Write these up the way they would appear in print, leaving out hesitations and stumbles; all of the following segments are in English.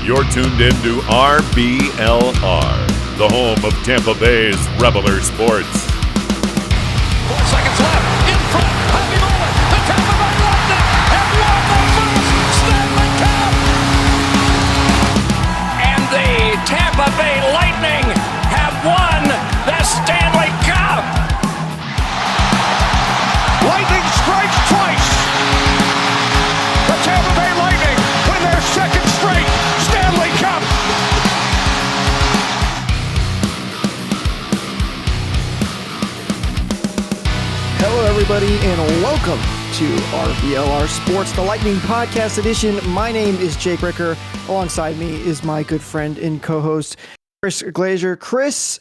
You're tuned in to RBLR, the home of Tampa Bay's Reveler Sports. 4 seconds left. In front. Happy moment. The Tampa Bay Lightning have won the first Stanley Cup. And the Tampa Bay Lightning have won the Stanley Cup. Lightning strikes twice. The Tampa Bay Lightning win their second straight Stanley Cup. Hello, everybody, and welcome to RBLR Sports, the Lightning Podcast Edition. My name is Jake Ricker. Alongside me is my good friend and co-host, Chris Glazier. Chris,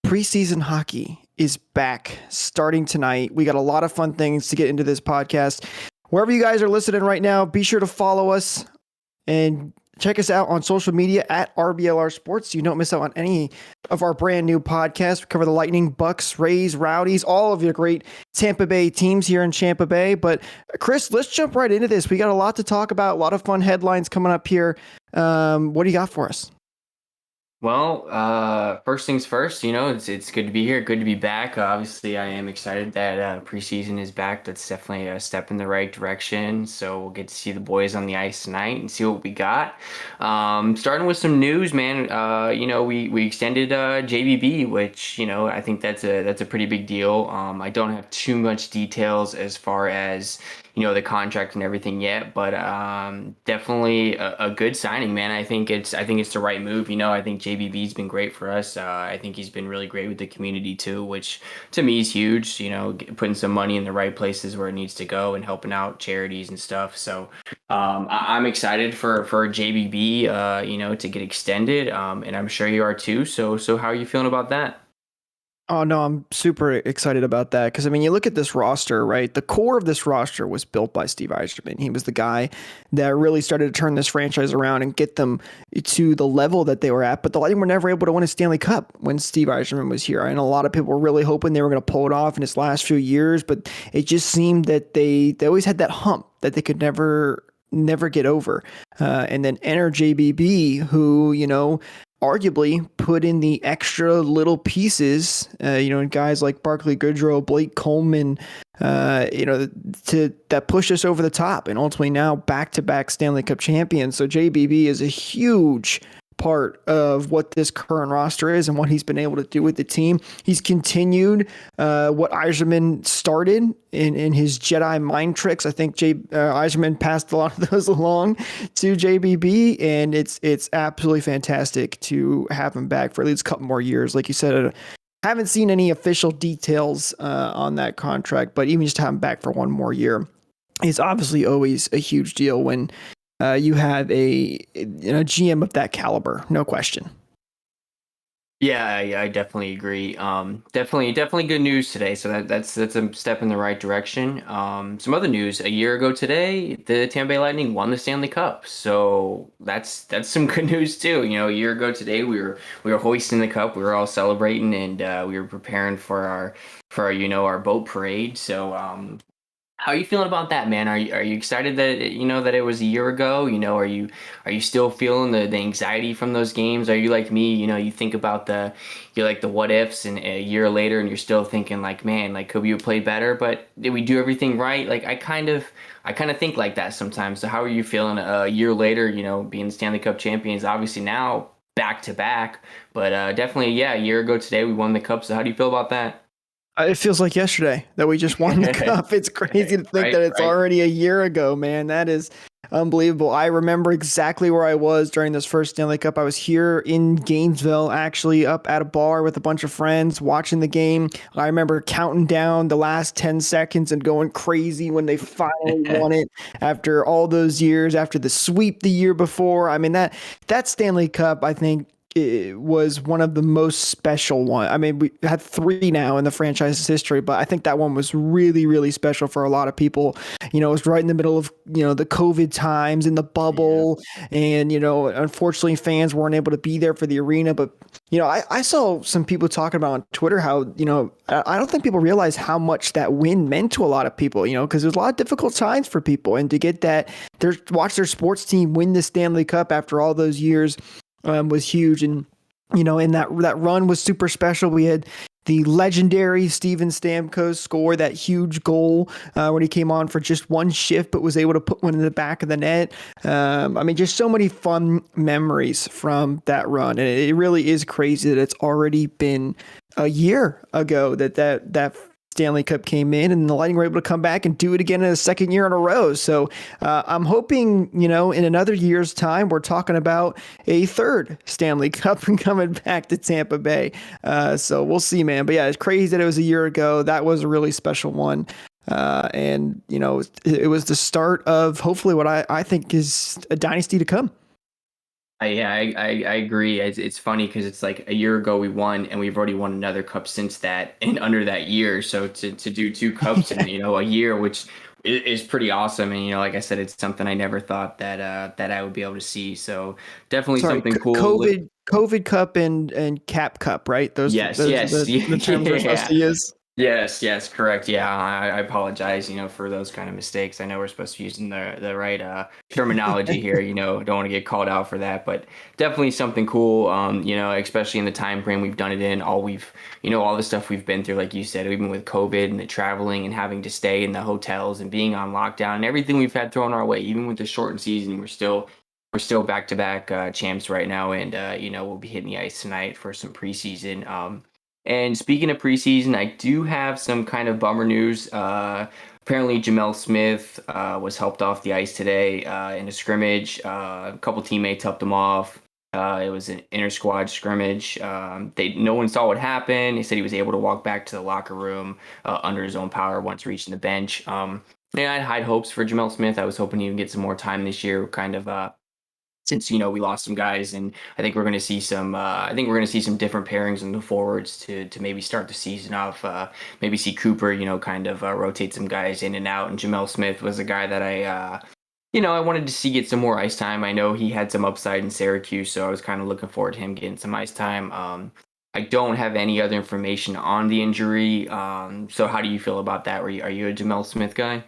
preseason hockey is back starting tonight. We got a lot of fun things to get into this podcast. Wherever you guys are listening right now, be sure to follow us and check us out on social media at RBLR Sports so you don't miss out on any of our brand new podcasts. We cover the Lightning, Bucks, Rays, Rowdies, all of your great Tampa Bay teams here in Tampa Bay. But Chris, let's jump right into this. We got a lot to talk about, a lot of fun headlines coming up here. What do you got for us? Well, first things first, it's good to be here, good to be back. Obviously, I am excited that preseason is back. That's definitely a step in the right direction. So we'll get to see the boys on the ice tonight and see what we got. Starting with some news, man. We extended JBB, which I think that's a pretty big deal. I don't have too much details as far as the contract and everything yet, but definitely a good signing, man. I think it's the right move. I think JBB's been great for us. I think he's been really great with the community too, which to me is huge. Putting some money in the right places where it needs to go and helping out charities and stuff. So I'm excited for JBB, to get extended, and I'm sure you are too. So how are you feeling about that? Oh, no, I'm super excited about that because, you look at this roster, right? The core of this roster was built by Steve Yzerman. He was the guy that really started to turn this franchise around and get them to the level that they were at. But the Lightning were never able to win a Stanley Cup when Steve Yzerman was here. And a lot of people were really hoping they were going to pull it off in his last few years, but it just seemed that they always had that hump that they could never get over. And then enter JBB, who, arguably put in the extra little pieces, guys like Barclay Goodrow, Blake Coleman, that pushed us over the top and ultimately now back-to-back Stanley Cup champions. So JBB is a huge part of what this current roster is and what he's been able to do with the team. He's continued what Yzerman started in his Jedi mind tricks. I think Yzerman passed a lot of those along to JBB, and it's absolutely fantastic to have him back for at least a couple more years. Like you said, I haven't seen any official details on that contract, but even just have him back for one more year is obviously always a huge deal when you have a GM of that caliber, no question. Yeah, I definitely agree. Definitely good news today. So that's a step in the right direction. Some other news: a year ago today, the Tampa Bay Lightning won the Stanley Cup. So that's some good news too. A year ago today, we were hoisting the cup. We were all celebrating, and we were preparing for our boat parade. So how are you feeling about that, man? Are you excited that that it was a year ago? Are you still feeling the anxiety from those games? Are you like me? You think about the what ifs, and a year later, and you're still thinking like, man, like could we have played better? But did we do everything right? Like I kind of think like that sometimes. So how are you feeling a year later? Being Stanley Cup champions, obviously now back to back, but definitely, yeah, a year ago today we won the cup. So how do you feel about that? It feels like yesterday that we just won the cup. It's crazy to think that it's already a year ago, man. That is unbelievable. I remember exactly where I was during this first Stanley Cup. I was here in Gainesville, actually up at a bar with a bunch of friends watching the game. I remember counting down the last 10 seconds and going crazy when they finally won it after all those years, after the sweep the year before. That Stanley Cup, I think, it was one of the most special one. I mean, we had 3 now in the franchise's history, but I think that one was really, really special for a lot of people. It was right in the middle of, the COVID times in the bubble. And, unfortunately fans weren't able to be there for the arena. But, I saw some people talking about on Twitter how, I don't think people realize how much that win meant to a lot of people, because there's a lot of difficult times for people. And to get that, watch their sports team win the Stanley Cup after all those years was huge. And, and that run was super special. We had the legendary Steven Stamkos score that huge goal when he came on for just one shift, but was able to put one in the back of the net. Just so many fun memories from that run. And it really is crazy that it's already been a year ago that Stanley Cup came in, and the Lightning were able to come back and do it again in a second year in a row. So I'm hoping, in another year's time, we're talking about a third Stanley Cup coming back to Tampa Bay. So we'll see, man. But yeah, it's crazy that it was a year ago. That was a really special one. And, it was the start of hopefully what I think is a dynasty to come. I agree. It's funny because it's like a year ago we won, and we've already won another cup since that, and under that year. So to do 2 cups in a year, which is pretty awesome. And like I said, it's something I never thought that I would be able to see. So definitely something cool. COVID Cup and Cap Cup, right? Those the terms we're supposed to use. Yes, correct. Yeah, I apologize, for those kind of mistakes. I know we're supposed to be using the right terminology here. Don't want to get called out for that, but definitely something cool. Especially in the time frame we've done it in. All the stuff we've been through, like you said, even with COVID and the traveling and having to stay in the hotels and being on lockdown and everything we've had thrown our way. Even with the shortened season, we're still back-to-back champs right now, and we'll be hitting the ice tonight for some preseason. And speaking of preseason, I do have some kind of bummer news. Apparently, Jamel Smith was helped off the ice today in a scrimmage. A couple teammates helped him off. It was an inter-squad scrimmage. No one saw what happened. He said he was able to walk back to the locker room under his own power once reaching the bench. I had high hopes for Jamel Smith. I was hoping he would get some more time this year, kind of since we lost some guys, and I think we're going to see some. I think we're going to see some different pairings in the forwards to maybe start the season off. Maybe see Cooper, kind of rotate some guys in and out. And Jamel Smith was a guy that I wanted to see get some more ice time. I know he had some upside in Syracuse, so I was kind of looking forward to him getting some ice time. I don't have any other information on the injury. So how do you feel about that? Are you a Jamel Smith guy?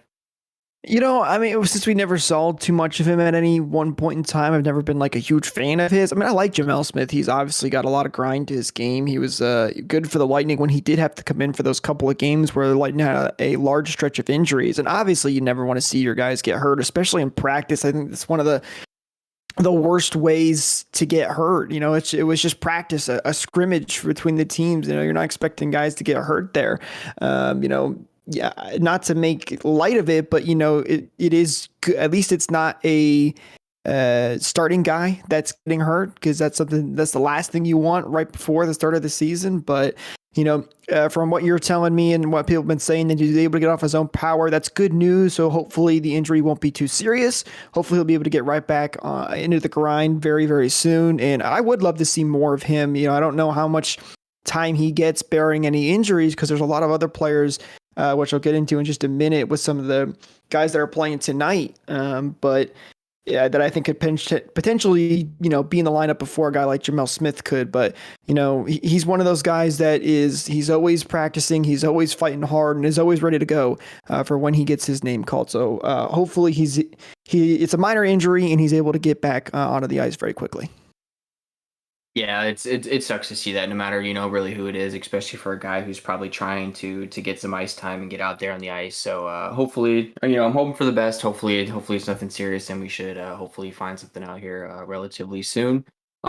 Since we never saw too much of him at any one point in time, I've never been like a huge fan of his. I like Jamel Smith. He's obviously got a lot of grind to his game. He was good for the Lightning when he did have to come in for those couple of games where the Lightning had a large stretch of injuries. And obviously you never want to see your guys get hurt, especially in practice. I think that's one of the worst ways to get hurt. It was just practice, a scrimmage between the teams. You're not expecting guys to get hurt there. Yeah, not to make light of it, but it is good. At least it's not a starting guy that's getting hurt, because that's the last thing you want right before the start of the season. But from what you're telling me and what people have been saying, that he's able to get off his own power, that's good news. So hopefully the injury won't be too serious. Hopefully he'll be able to get right back into the grind very, very soon. And I would love to see more of him. I don't know how much time he gets barring any injuries, because there's a lot of other players, which I'll get into in just a minute with some of the guys that are playing tonight. But yeah, that I think could potentially, be in the lineup before a guy like Jamel Smith could. But, he's one of those guys that he's always practicing, he's always fighting hard, and is always ready to go for when he gets his name called. So hopefully it's a minor injury and he's able to get back onto the ice very quickly. Yeah, it sucks to see that, no matter really who it is, especially for a guy who's probably trying to get some ice time and get out there on the ice. So hopefully, I'm hoping for the best. Hopefully it's nothing serious, and we should hopefully find something out here relatively soon.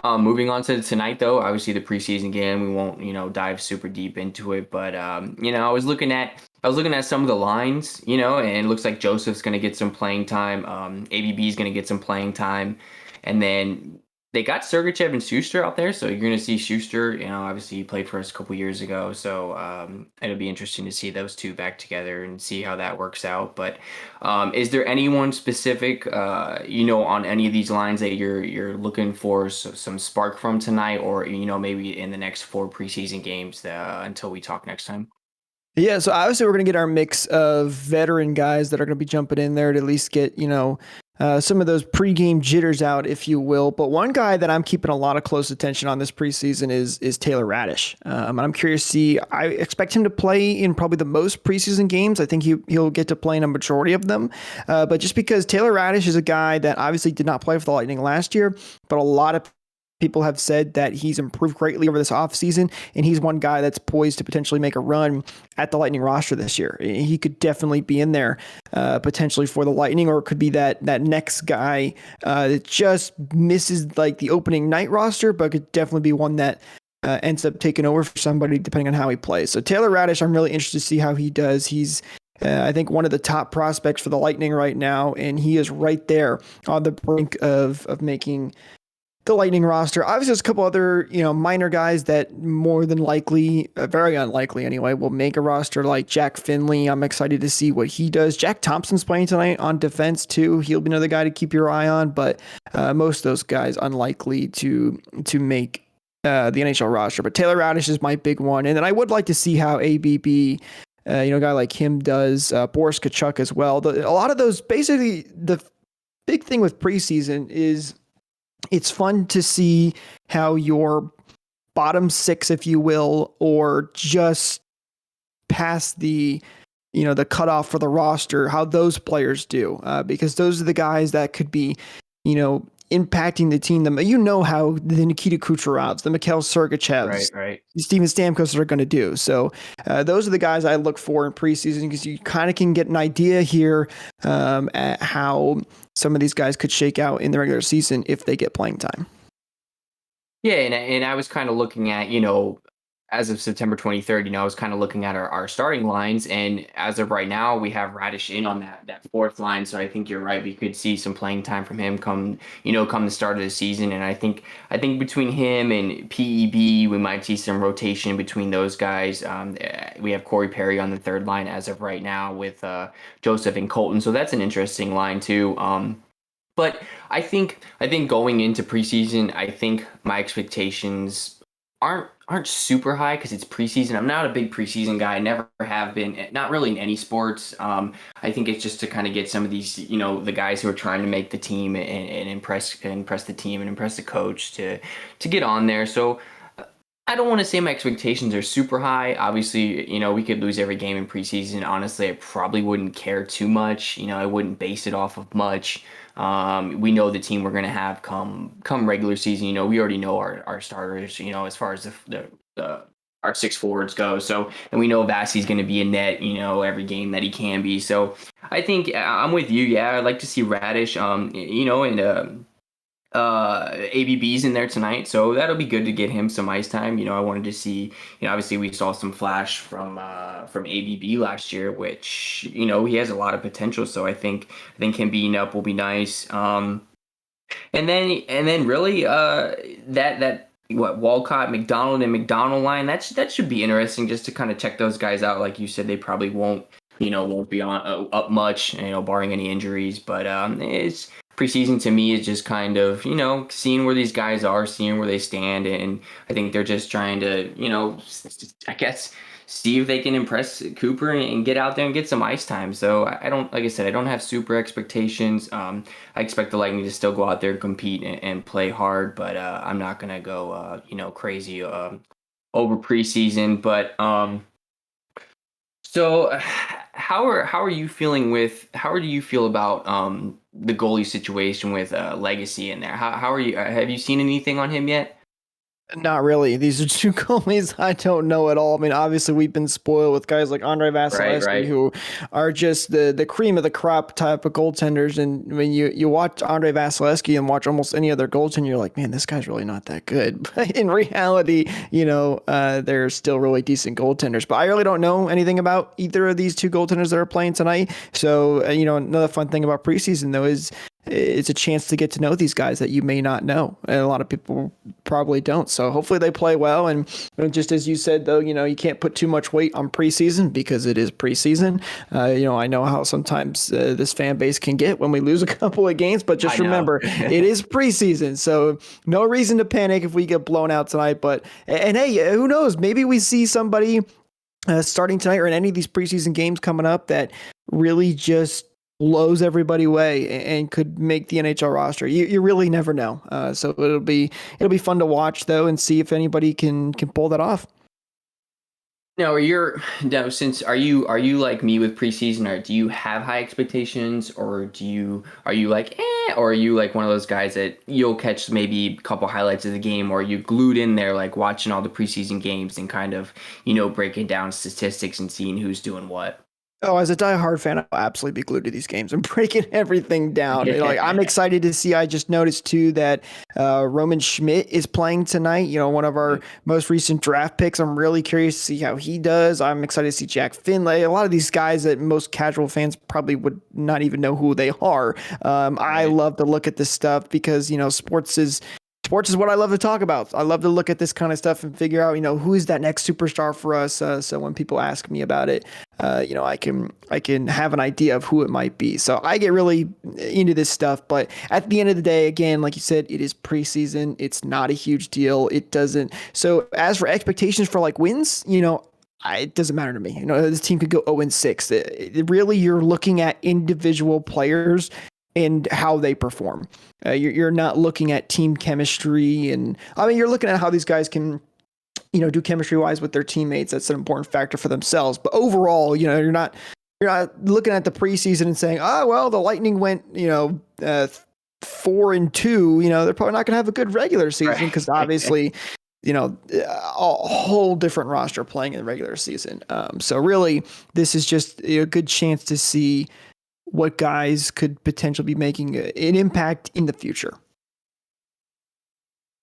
Moving on to tonight, though, obviously the preseason game, we won't dive super deep into it, but I was looking at some of the lines, and it looks like Joseph's going to get some playing time. ABB is going to get some playing time, and then they got Sergachev and Schuster out there, so you're going to see Schuster. Obviously he played for us a couple years ago, so it'll be interesting to see those two back together and see how that works out. But is there anyone specific, on any of these lines that you're looking for some spark from tonight, or maybe in the next 4 preseason games until we talk next time? Yeah, so obviously we're going to get our mix of veteran guys that are going to be jumping in there to at least get, some of those pregame jitters out, if you will. But one guy that I'm keeping a lot of close attention on this preseason is Taylor Radish. And I'm curious to see, I expect him to play in probably the most preseason games. I think he'll get to play in a majority of them. But just because Taylor Radish is a guy that obviously did not play for the Lightning last year, but a lot of people have said that he's improved greatly over this offseason, and he's one guy that's poised to potentially make a run at the Lightning roster this year. He could definitely be in there potentially for the Lightning, or it could be that next guy that just misses like the opening night roster, but could definitely be one that ends up taking over for somebody depending on how he plays. So Taylor Radish, I'm really interested to see how he does. He's I think one of the top prospects for the Lightning right now, and he is right there on the brink of making the Lightning roster. Obviously, there's a couple other, minor guys that more than likely, very unlikely anyway, will make a roster, like Jack Finley. I'm excited to see what he does. Jack Thompson's playing tonight on defense too. He'll be another guy to keep your eye on, but most of those guys unlikely to make the NHL roster. But Taylor Radish is my big one. And then I would like to see how ABB, a guy like him does, Boris Kachuk as well. A lot of those, basically, the big thing with preseason is it's fun to see how your bottom 6, if you will, or just past the cutoff for the roster, how those players do, because those are the guys that could be, impacting the team. How the Nikita Kucherovs, the Mikhail Sergachevs, right. Steven Stamkos are going to do. So those are the guys I look for in preseason, because you kind of can get an idea here at how some of these guys could shake out in the regular season if they get playing time. Yeah, and I was kind of looking at, as of September 23rd, I was kind of looking at our starting lines, and as of right now, we have Radish in on that 4th line. So I think you're right. We could see some playing time from him come the start of the season. And I think between him and PEB, we might see some rotation between those guys. We have Corey Perry on the 3rd line as of right now with Joseph and Colton. So that's an interesting line too. But I think going into preseason, I think my expectations aren't super high because it's preseason. I'm not a big preseason guy. I never have been, not really in any sports. I think it's just to kind of get some of these, the guys who are trying to make the team and impress the team and impress the coach to get on there. So I don't want to say my expectations are super high. Obviously, we could lose every game in preseason. Honestly, I probably wouldn't care too much. I wouldn't base it off of much. We know the team we're going to have come regular season. We already know our starters, as far as our 6 forwards go. So, and we know Vasi's going to be in net, every game that he can be. So I think I'm with you. Yeah, I'd like to see Radish, and ABB's in there tonight, so that'll be good to get him some ice time. I wanted to see, obviously we saw some flash from ABB last year, which he has a lot of potential. So I think him being up will be nice. And then really that Walcott, McDonald, and McDonald line, that should be interesting just to kind of check those guys out. Like you said, they probably won't be on up much, barring any injuries. But it's preseason to me is just kind of, seeing where these guys are, seeing where they stand. And I think they're just trying to, I guess, see if they can impress Cooper and get out there and get some ice time. So I don't have super expectations. I expect the Lightning to still go out there and compete and play hard, but I'm not going to go, crazy over preseason. But so how do you feel about the goalie situation with Legacy in there? How are you? Have you seen anything on him yet? Not really. These are 2 goalies I don't know at all. I mean, obviously we've been spoiled with guys like Andrei Vasilevsky, right. who are just the cream of the crop type of goaltenders. And when you watch Andrei Vasilevsky and watch almost any other goaltender, you're like, man, this guy's really not that good. But in reality, they're still really decent goaltenders. But I really don't know anything about either of these 2 goaltenders that are playing tonight. So, another fun thing about preseason though is it's a chance to get to know these guys that you may not know, and a lot of people probably don't. So hopefully they play well. And just as you said, though, you can't put too much weight on preseason because it is preseason. I know how sometimes this fan base can get when we lose a couple of games, but just remember it is preseason, so no reason to panic if we get blown out tonight. But and hey, who knows? Maybe we see somebody starting tonight or in any of these preseason games coming up that really just blows everybody away and could make the NHL roster. You really never know. So it'll be fun to watch though and see if anybody can pull that off. Now, are you like me with preseason, or do you have high expectations, or are you like or are you like one of those guys that you'll catch maybe a couple highlights of the game, or are you glued in there like watching all the preseason games and kind of breaking down statistics and seeing who's doing what? Oh, as a diehard fan, I'll absolutely be glued to these games and breaking everything down. Like, I'm excited to see. I just noticed too that Roman Schmidt is playing tonight. One of our most recent draft picks. I'm really curious to see how he does. I'm excited to see Jack Finlay. A lot of these guys that most casual fans probably would not even know who they are. I love to look at this stuff because sports is what I love to talk about. I love to look at this kind of stuff and figure out, who is that next superstar for us. So when people ask me about it, I can have an idea of who it might be. So I get really into this stuff. But at the end of the day, again, like you said, it is preseason. It's not a huge deal. It doesn't. So as for expectations for like wins, it doesn't matter to me. This team could go 0-6. Really, you're looking at individual players and how they perform. You're not looking at team chemistry, and you're looking at how these guys can, do chemistry wise with their teammates. That's an important factor for themselves. But overall, you're not looking at the preseason and saying, oh well, the Lightning went 4-2. They're probably not going to have a good regular season because obviously. A whole different roster playing in the regular season. So really, this is just a good chance to see what guys could potentially be making an impact in the future.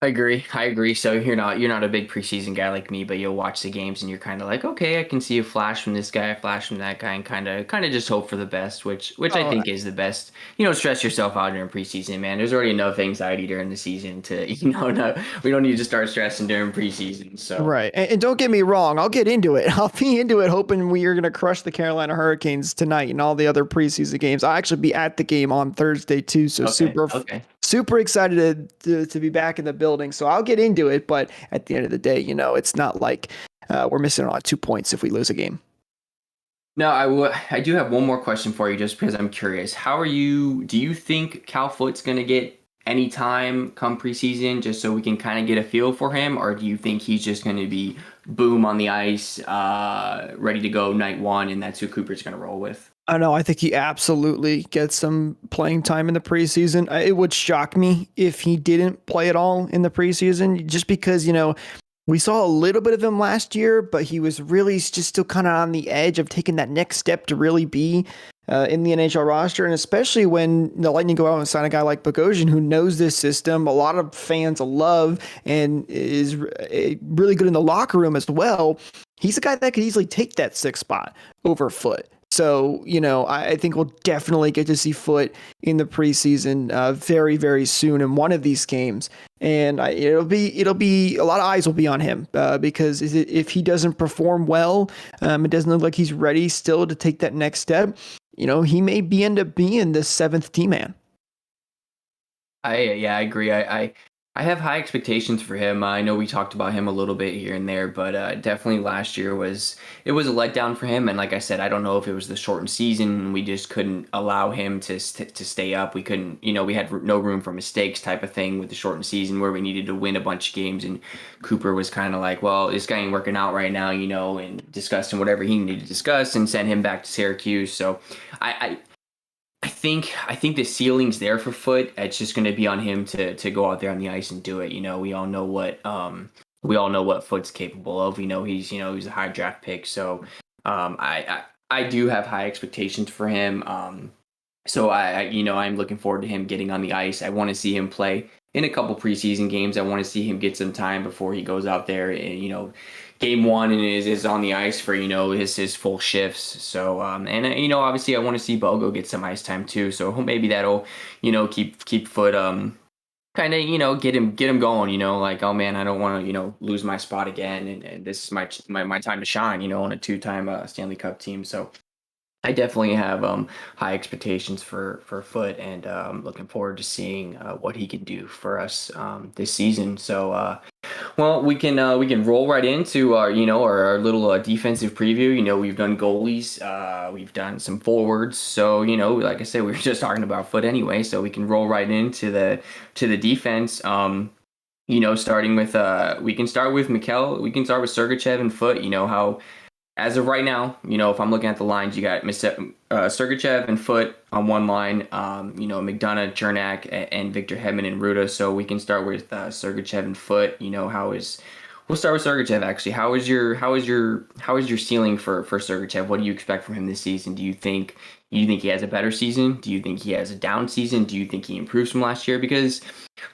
I agree. So you're not a big preseason guy like me, but you'll watch the games and you're kind of like, okay, I can see a flash from this guy, a flash from that guy, and kind of just hope for the best, which I think is the best. Stress yourself out during preseason, man. There's already enough anxiety during the season to, no, we don't need to start stressing during preseason. So right, and don't get me wrong, I'll get into it. I'll be into it, hoping we are going to crush the Carolina Hurricanes tonight and all the other preseason games. I'll actually be at the game on Thursday too, so super excited to be back in the building. So I'll get into it, but at the end of the day, it's not like we're missing on 2 points if we lose a game. No, I do have one more question for you, just because I'm curious. Do you think Cal Foot's going to get any time come preseason, just so we can kind of get a feel for him, or do you think he's just going to be boom on the ice, ready to go night one, and that's who Cooper's going to roll with? I know. I think he absolutely gets some playing time in the preseason. It would shock me if he didn't play at all in the preseason, just because, we saw a little bit of him last year, but he was really just still kind of on the edge of taking that next step to really be in the NHL roster. And especially when the Lightning go out and sign a guy like Bogosian, who knows this system, a lot of fans love and is really good in the locker room as well. He's a guy that could easily take that sixth spot over Foot. So, I think we'll definitely get to see Foot in the preseason very, very soon in one of these games. And it'll be a lot of eyes will be on him because if he doesn't perform well, it doesn't look like he's ready still to take that next step. He may end up being the seventh D-man. I agree. I have high expectations for him. I know we talked about him a little bit here and there, but definitely last year was a letdown for him. And like I said, I don't know if it was the shortened season. We just couldn't allow him to stay up. We couldn't, we had no room for mistakes type of thing with the shortened season where we needed to win a bunch of games. And Cooper was kind of like, well, this guy ain't working out right now, and discussing whatever he needed to discuss and send him back to Syracuse. So I think the ceiling's there for Foot. It's just going to be on him to go out there on the ice and do it. We all know what Foot's capable of. We know he's a high draft pick. So I do have high expectations for him. So I'm looking forward to him getting on the ice. I want to see him play in a couple preseason games. I want to see him get some time before he goes out there and, game one and is on the ice for, his full shifts. So, obviously I want to see Bogo get some ice time too. So maybe that'll, keep Foot, kind of, get him going, like, oh man, I don't want to, lose my spot again. And this is my time to shine, on a 2-time Stanley Cup team. So, I definitely have high expectations for Foot, and looking forward to seeing what he can do for us this season. So, well, we can roll right into our little defensive preview. We've done goalies, we've done some forwards. So, like I said, we were just talking about Foot anyway, so we can roll right into the defense. Starting with we can start with Mikkel. We can start with Sergachev and Foot. How as of right now, if I'm looking at the lines, you got Sergachev and Foot on one line, McDonough, Chernak, and Victor Hedman and Ruda. So we can start with Sergachev and Foot. We'll start with Sergachev actually. How is your ceiling for Sergachev? What do you expect from him this season? Do you think he has a better season? Do you think he has a down season? Do you think he improves from last year? Because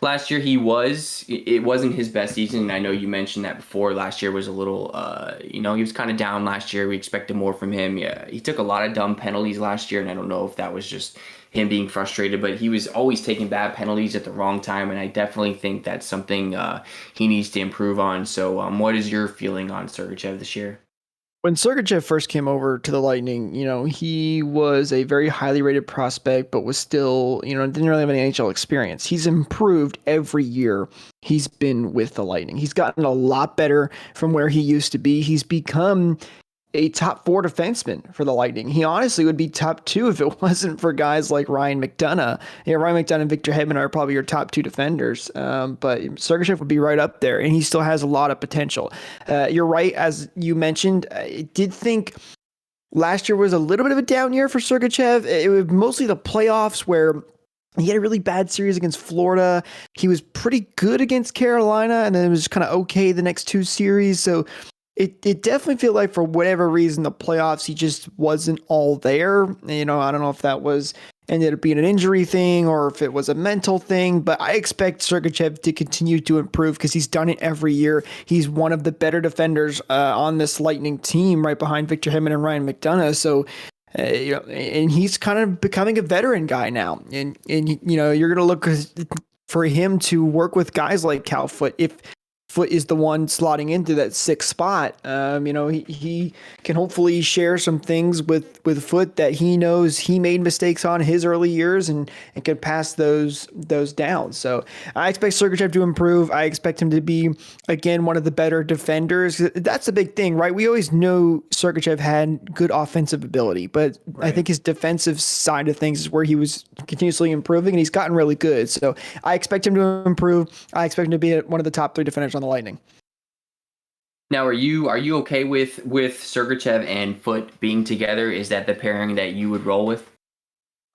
last year it wasn't his best season. And I know you mentioned that before. Last year was a little, he was kind of down last year. We expected more from him. Yeah, he took a lot of dumb penalties last year, and I don't know if that was just him being frustrated, but he was always taking bad penalties at the wrong time, and I definitely think that's something he needs to improve on. So, what is your feeling on Sergachev this year? When Sergachev first came over to the Lightning, he was a very highly rated prospect, but was still, didn't really have any NHL experience. He's improved every year he's been with the Lightning. He's gotten a lot better from where he used to be. He's become a top 4 defenseman for the Lightning. He honestly would be top 2 if it wasn't for guys like Ryan McDonough. Ryan McDonough and Victor Hedman are probably your top 2 defenders, but Sergachev would be right up there, and he still has a lot of potential. You're right, as you mentioned. I did think last year was a little bit of a down year for Sergachev. It was mostly the playoffs where he had a really bad series against Florida. He was pretty good against Carolina, and then it was kind of okay the next 2 series. So it definitely felt like for whatever reason, the playoffs, he just wasn't all there. I don't know if that ended up being an injury thing or if it was a mental thing, but I expect Sergachev to continue to improve because he's done it every year. He's one of the better defenders on this Lightning team, right behind Victor Hedman and Ryan McDonough. So, and he's kind of becoming a veteran guy now. And you're going to look for him to work with guys like Cal Foot. If Foot is the one slotting into that 6th spot. He can hopefully share some things with Foot that he knows he made mistakes on his early years and can pass those down. So I expect Sergachev to improve. I expect him to be, again, one of the better defenders. That's the big thing, right? We always know Sergachev had good offensive ability, but right. I think his defensive side of things is where he was continuously improving, and he's gotten really good. So I expect him to improve. I expect him to be one of the top 3 defenders on the Lightning. Now, are you okay with Sergachev and Foot being together? Is that the pairing that you would roll with?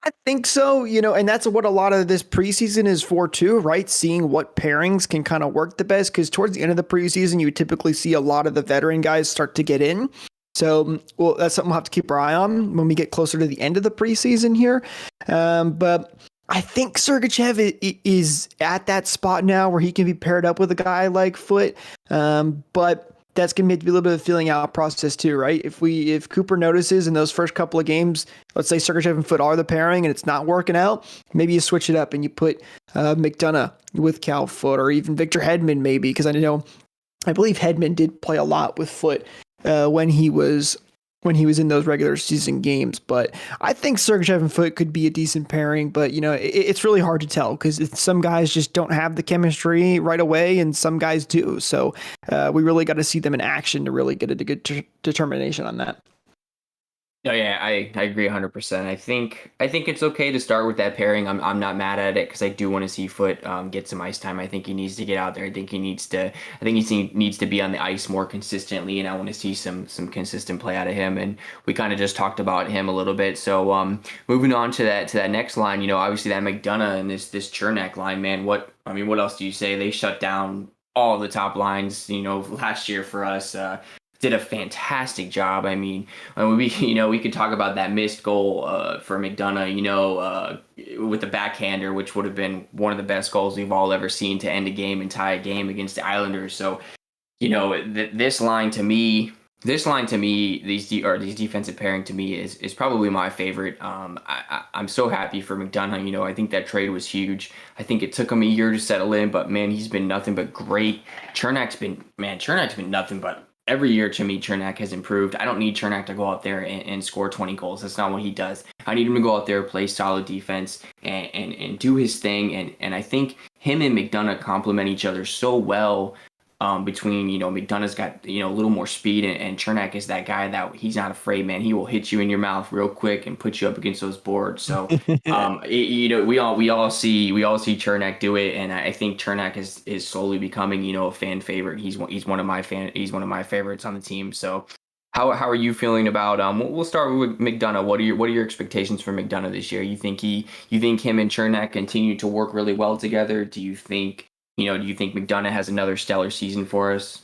I think so, and that's what a lot of this preseason is for too, right? Seeing what pairings can kind of work the best, because towards the end of the preseason, you typically see a lot of the veteran guys start to get in. So, well, that's something we'll have to keep our eye on when we get closer to the end of the preseason here. But I think Sergachev is at that spot now where he can be paired up with a guy like Foot, but that's going to be a little bit of a feeling out process too, right? If Cooper notices in those first couple of games, let's say Sergachev and Foot are the pairing and it's not working out, maybe you switch it up and you put McDonough with Cal Foot, or even Victor Hedman maybe, because I believe Hedman did play a lot with Foot when he was in those regular season games. But I think Sergachev and Foot could be a decent pairing, but it's really hard to tell because some guys just don't have the chemistry right away and some guys do. So we really got to see them in action to really get a good determination on that. Oh yeah, I agree 100%. I think it's okay to start with that pairing. I'm not mad at it because I do want to see Foot get some ice time. I think he needs to get out there. I think he needs to be on the ice more consistently, and I want to see some consistent play out of him. And we kind of just talked about him a little bit. So moving on to that next line, obviously that McDonough and this Chernak line, man. What else do you say? They shut down all the top lines, last year for us. did a fantastic job. I mean, we could talk about that missed goal for McDonough, with the backhander, which would have been one of the best goals we've all ever seen to end a game and tie a game against the Islanders. So, this line to me, these defensive pairing to me is probably my favorite. I'm so happy for McDonough. I think that trade was huge. I think it took him a year to settle in, but man, he's been nothing but great. Chernak's been nothing but every year to me. Chernak has improved. I don't need Chernak to go out there and score 20 goals. That's not what he does. I need him to go out there, play solid defense, and do his thing. And I think him and McDonough complement each other so well. Between, McDonough's got, a little more speed, and Chernak is that guy that he's not afraid, man. He will hit you in your mouth real quick and put you up against those boards. So, we all see Chernak do it, and I think Chernak is slowly becoming, a fan favorite. He's one of my favorites on the team. So, how are you feeling about? We'll start with McDonough. What are your expectations for McDonough this year? You think him and Chernak continue to work really well together? Do you think McDonough has another stellar season for us?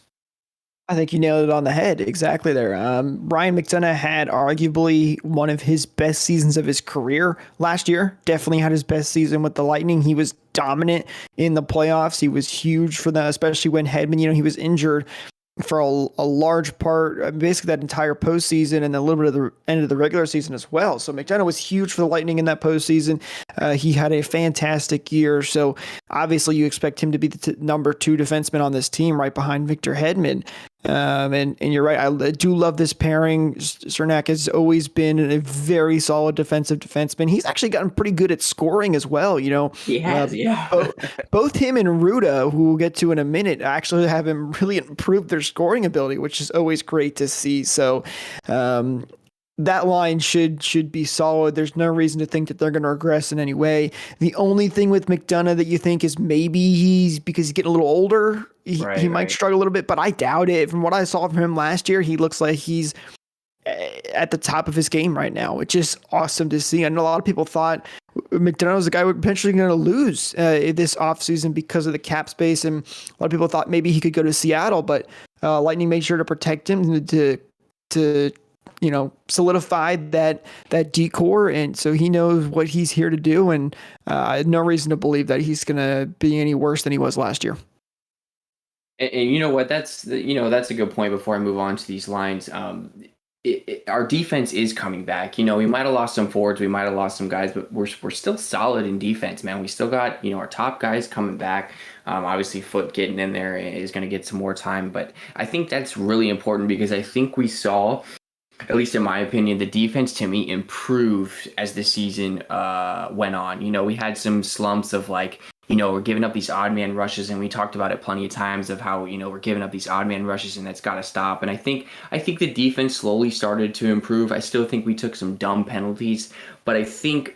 I think you nailed it on the head exactly there. Ryan McDonough had arguably one of his best seasons of his career last year. Definitely had his best season with the Lightning. He was dominant in the playoffs. He was huge for them, especially when Hedman, he was injured for a large part, basically that entire postseason and a little bit of the end of the regular season as well. So McDonough was huge for the Lightning in that postseason. He had a fantastic year. So obviously you expect him to be the number 2 defenseman on this team right behind Victor Hedman. And you're right. I do love this pairing. Chernak has always been a very solid defensive defenseman. He's actually gotten pretty good at scoring as well. He has, both him and Ruda, who we'll get to in a minute, actually have really improved their scoring ability, which is always great to see. So, that line should be solid. There's no reason to think that they're going to regress in any way. The only thing with McDonough that you think is maybe because he's getting a little older, he might struggle a little bit, but I doubt it. From what I saw from him last year, he looks like he's at the top of his game right now, which is awesome to see. I know a lot of people thought McDonough was the guy we're potentially going to lose this offseason because of the cap space, and a lot of people thought maybe he could go to Seattle, but Lightning made sure to protect him to solidify that decor, and so he knows what he's here to do, and I had no reason to believe that he's going to be any worse than he was last year. And you know what? That's a good point. Before I move on to these lines, our defense is coming back. We might have lost some forwards, we might have lost some guys, but we're still solid in defense, man. We still got our top guys coming back. Obviously, Foot getting in there is going to get some more time, but I think that's really important because I think we saw, at least in my opinion, the defense to me improved as the season went on. We had some slumps of we're giving up these odd man rushes, and we talked about it plenty of times of how, we're giving up these odd man rushes, and that's got to stop. And I think the defense slowly started to improve. I still think we took some dumb penalties, but I think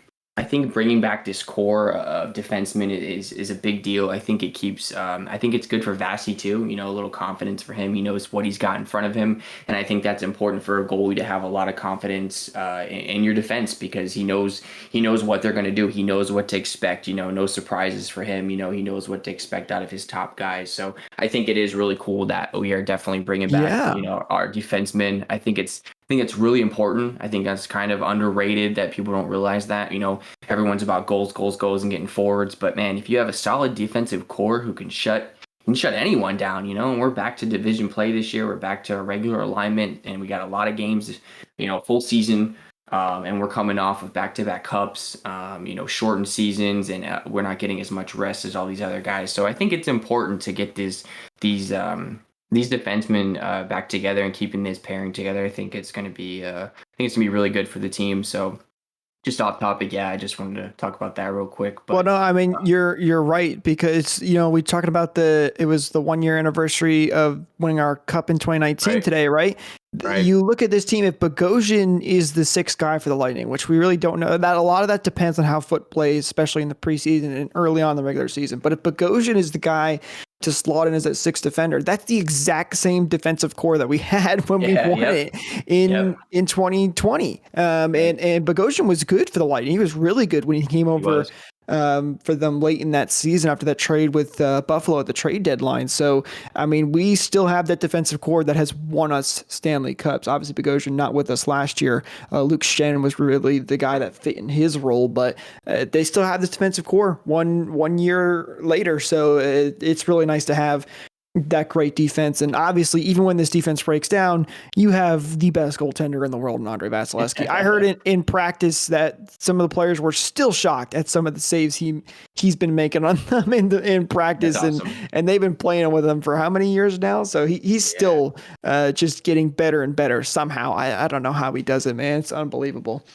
bringing back this core of defensemen is a big deal. I think it keeps. I think it's good for Vasi too. A little confidence for him. He knows what he's got in front of him, and I think that's important for a goalie to have a lot of confidence in your defense because he knows what they're going to do. He knows what to expect. No surprises for him. He knows what to expect out of his top guys. So I think it is really cool that we are definitely bringing back our defensemen. I think it's really important. I think that's kind of underrated that people don't realize that. Everyone's about goals, and getting forwards. But man, if you have a solid defensive core who can shut anyone down, and we're back to division play this year. We're back to a regular alignment, and we got a lot of games, full season. And we're coming off of back-to-back cups, shortened seasons, and we're not getting as much rest as all these other guys. So I think it's important to get these defensemen back together and keeping this pairing together. I think it's going to be really good for the team. So just off topic, I just wanted to talk about that real quick. But, well, no, I mean you're right because we talking about it was the 1 year anniversary of winning our cup in 2019 today, right? Right. You look at this team. If Bogosian is the 6th guy for the Lightning, which we really don't know, that a lot of that depends on how Foot plays, especially in the preseason and early on in the regular season. But if Bogosian is the guy to slot in as that 6th defender, that's the exact same defensive core that we had when we won it in 2020. And Bogosian was good for the Lightning. He was really good when he came over for them late in that season after that trade with Buffalo at the trade deadline. So, I mean, we still have that defensive core that has won us Stanley Cups. Obviously, Bogosian not with us last year. Luke Schenn was really the guy that fit in his role, but they still have this defensive core one year later. So it's really nice to have that great defense. And obviously, even when this defense breaks down, you have the best goaltender in the world in Andre Vasilevsky. I heard in practice that some of the players were still shocked at some of the saves he's been making on them in practice. That's awesome. And they've been playing with him for how many years now? So he's still just getting better and better somehow. I don't know how he does it, man. It's unbelievable.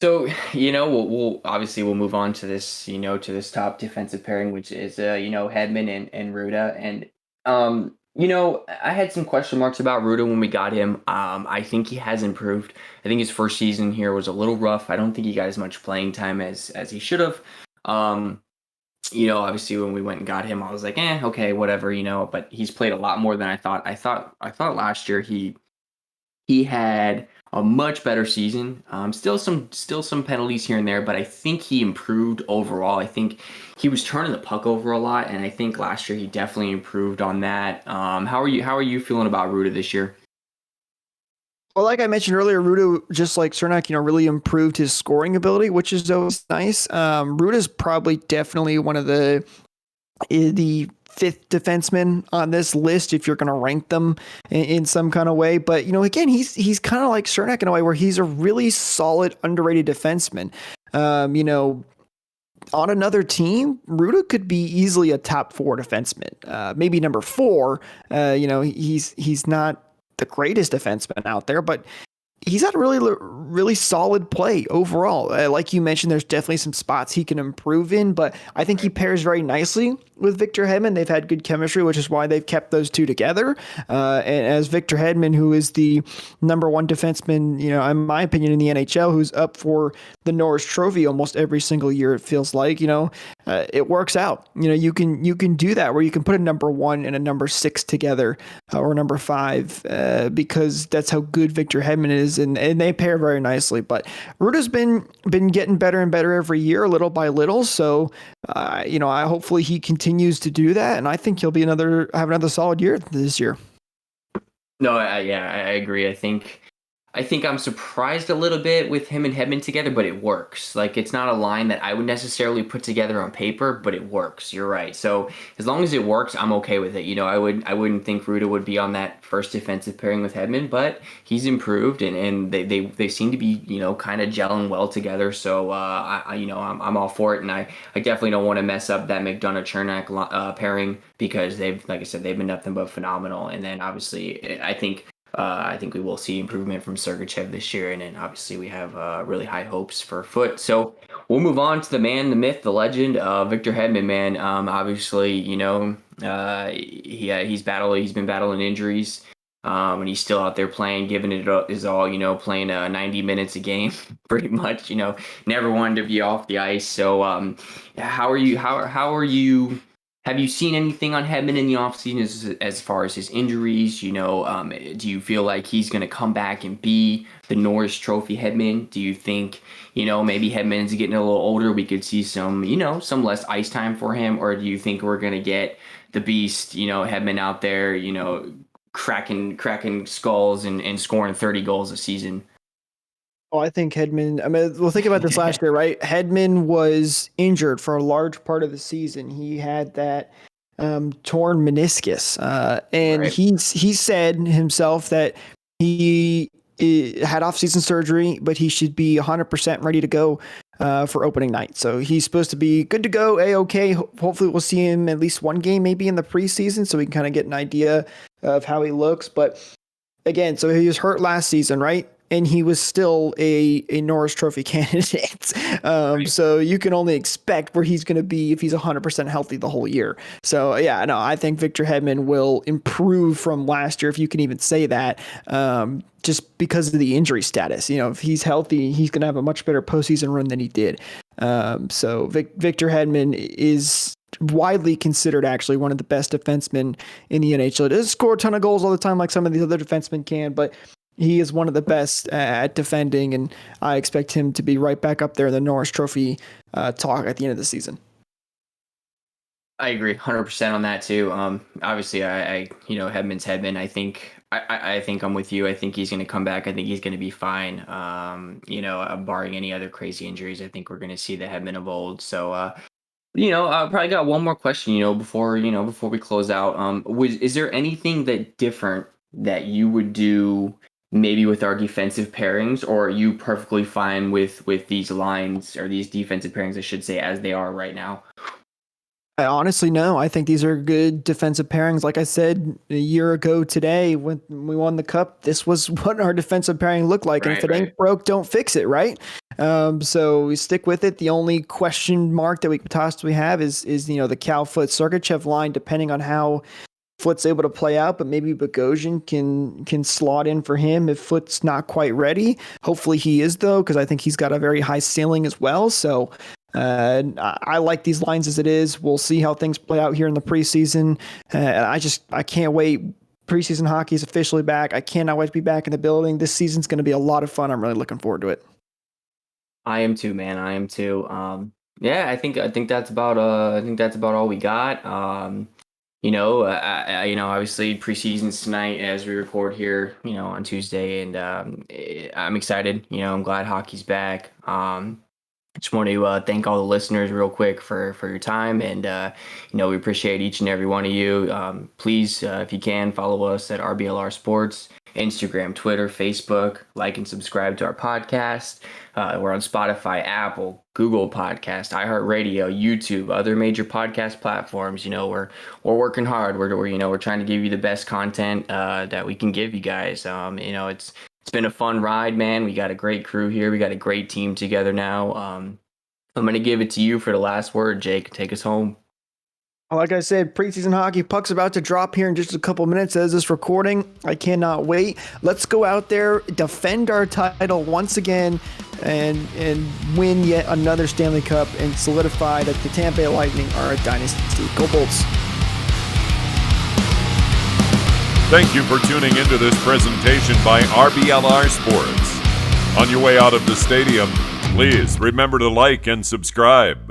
So, we'll obviously move on to this, to this top defensive pairing, which is, Hedman and Ruda. And, I had some question marks about Ruda when we got him. I think he has improved. I think his first season here was a little rough. I don't think he got as much playing time as he should have. Obviously when we went and got him, I was like, okay, whatever, but he's played a lot more than I thought. I thought last year he had a much better season. Still some penalties here and there, but I think he improved overall. I think he was turning the puck over a lot, and I think last year he definitely improved on that. How are you feeling about Ruda this year? Well, like I mentioned earlier, Ruda, just like Cernak, really improved his scoring ability, which is always nice. Ruda's probably definitely one of the fifth defenseman on this list if you're going to rank them in some kind of way. But, again, he's kind of like Cernak in a way where he's a really solid, underrated defenseman. On another team, Ruda could be easily a top 4 defenseman, maybe number 4. He's not the greatest defenseman out there, but he's had a really solid play overall. Like you mentioned, there's definitely some spots he can improve in, but I think he pairs very nicely with Victor Hedman. They've had good chemistry, which is why they've kept those two together. And as Victor Hedman, who is the number 1 defenseman, in my opinion, in the NHL, who's up for the Norris Trophy almost every single year, it feels like, it works out. You can do that where you can put a number 1 and a number 6 together, or number 5, because that's how good Victor Hedman is, and they pair very nicely. But Ruda's been getting better and better every year, little by little. So, I hopefully he continues to do that, and I think he'll have another solid year this year. No, I agree. I think I'm surprised a little bit with him and Hedman together, but it works. Like, it's not a line that I would necessarily put together on paper, but it works. You're right. So as long as it works, I'm okay with it. I wouldn't think Ruda would be on that first defensive pairing with Hedman, but he's improved and they seem to be, kind of gelling well together. So I'm all for it, and I definitely don't want to mess up that McDonough-Cernak pairing, because they've, like I said, they've been nothing but phenomenal. And then obviously I think we will see improvement from Sergachev this year, and then obviously we have really high hopes for Foote. So we'll move on to the man, the myth, the legend, Victor Hedman. Man, obviously, he's been battling injuries, and he's still out there playing, giving it his all. Playing 90 minutes a game, pretty much. Never wanted to be off the ice. So, how are you? Have you seen anything on Hedman in the offseason as far as his injuries? Do you feel like he's going to come back and be the Norris Trophy Hedman? Do you think, maybe Hedman's getting a little older, we could see some less ice time for him? Or do you think we're going to get the beast, Hedman out there, cracking skulls and scoring 30 goals a season? Oh, I think Hedman, think about this last year, right? Hedman was injured for a large part of the season. He had that torn meniscus. And right. he said himself that he had off-season surgery, but he should be 100% ready to go for opening night. So he's supposed to be good to go, A-OK. Hopefully we'll see him at least one game maybe in the preseason, so we can kind of get an idea of how he looks. But again, so he was hurt last season, right? And he was still a Norris Trophy candidate. So you can only expect where he's going to be if he's 100% healthy the whole year. So, yeah, no, I think Victor Hedman will improve from last year, if you can even say that, just because of the injury status. If he's healthy, he's going to have a much better postseason run than he did. So Victor Hedman is widely considered actually one of the best defensemen in the NHL. He doesn't score a ton of goals all the time like some of these other defensemen can, but He is one of the best at defending, and I expect him to be right back up there in the Norris Trophy talk at the end of the season. I agree 100% on that too. Obviously I Hedman's Hedman. I think I'm with you. I think he's going to come back. I think he's going to be fine. Barring any other crazy injuries, I think we're going to see the Hedman of old. So, I probably got one more question, before we close out. Is there anything that different that you would do maybe with our defensive pairings, or are you perfectly fine with these lines, or these defensive pairings, I should say, as they are right now? I honestly no. I think these are good defensive pairings. Like I said a year ago today, when we won the cup, this was what our defensive pairing looked like. And if it ain't broke, don't fix it, right? So we stick with it. The only question mark that we could possibly have is the Cal Foot Sergachev line, depending on how Foot's able to play out. But maybe Bogosian can slot in for him if Foot's not quite ready. Hopefully he is, though, because I think he's got a very high ceiling as well. So I like these lines as it is. We'll see how things play out here in the preseason. I can't wait. Preseason hockey is officially back. I cannot wait to be back in the building. This season's going to be a lot of fun. I'm really looking forward to it. I am too, man. I am too. Yeah, I think that's about all we got. Obviously preseason's tonight as we record here, on Tuesday, and I'm excited. I'm glad hockey's back. I just want to thank all the listeners real quick for your time, and we appreciate each and every one of you. Please, if you can, follow us at RBLR Sports, Instagram, Twitter, Facebook. Like and subscribe to our podcast. We're on Spotify, Apple, Google Podcast, iHeartRadio, YouTube, other major podcast platforms. We're working hard. We're trying to give you the best content that we can give you guys. It's been a fun ride, man. We got a great crew here. We got a great team together now. I'm going to give it to you for the last word, Jake. Take us home. Like I said, preseason hockey puck's about to drop here in just a couple minutes as this recording. I cannot wait. Let's go out there, defend our title once again, and win yet another Stanley Cup and solidify that the Tampa Bay Lightning are a dynasty. Go Bolts. Thank you for tuning into this presentation by RBLR Sports. On your way out of the stadium, please remember to like and subscribe.